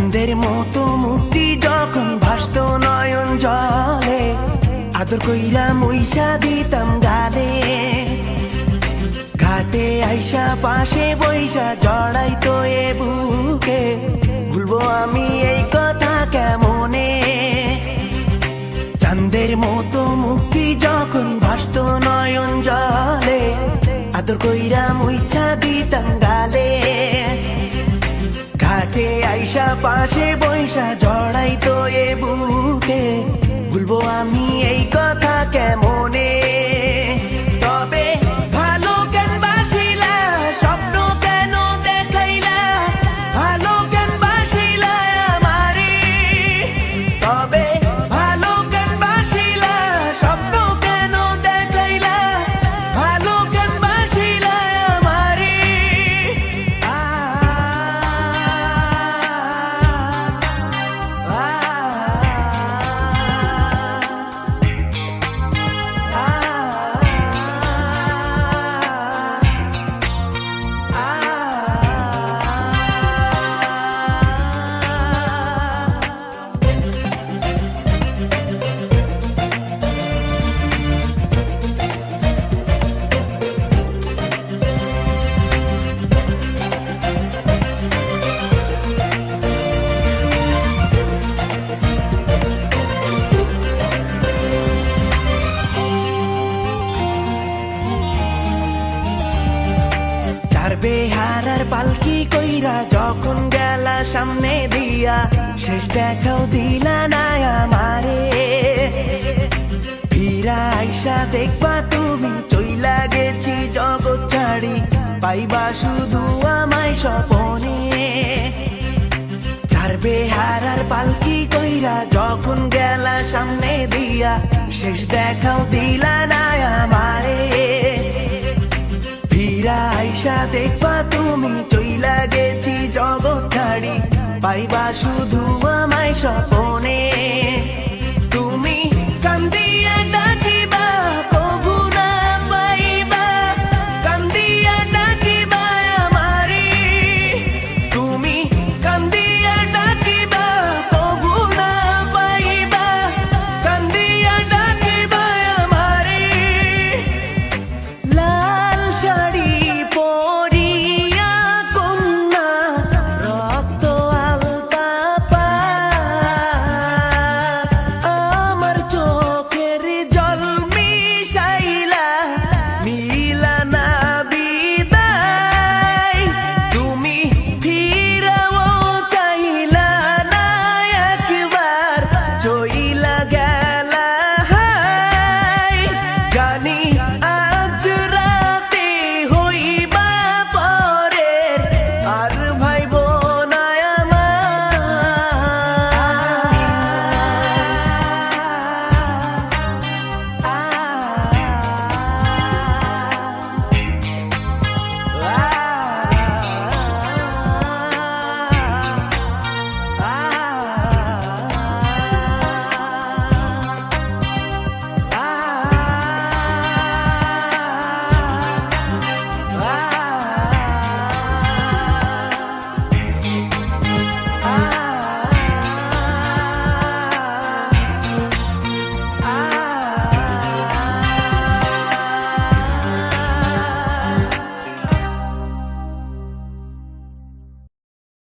চাঁদের মতো মুক্তি যখন ভাসত নয়ন জলে, আদর কইরা মুইসা দিতাম গালে। ঘাটে আইসা পাশে বইসা জড়াইতো এ বুকে, ভুলবো আমি এই কথা কেমনে। চাঁদের মতো মুক্তি যখন ভাসত নয়ন জলে, আদর কইরা মুইসা দিতাম গালে। ঘাটে আইসা পাশে বইসা জড়াইতো এ বুকে, ভুলবো আমি এই কথা কেমনে। তবে ভালো কেন বাসিলা, স্বপ্ন কেন দেখাইলা, ভালো কেন বাসিলা আমারে। তবে ভালো কেন বাসিলা, স্বপ্ন কেন দেখাইলা, ভালো কেন বাসিলা আমারে। বেহারার পালকি কইরা যখন গেলা সামনে দিয়া, শেষ দেখাও দিলা না আমারে। ফিরা আইসা দেখবা তুমি চইলা গেছি জগৎ ছাড়ি, পাইবা শুধু আমায় স্বপনে। চার বেহারার পালকি কইরা যখন গেলা সামনে দিয়া, শেষ দেখাও দিলা না আমারে। ফিরা আইসা দেখবা তুমি চইলা গেছি জগৎ ছাড়ি, পাইবা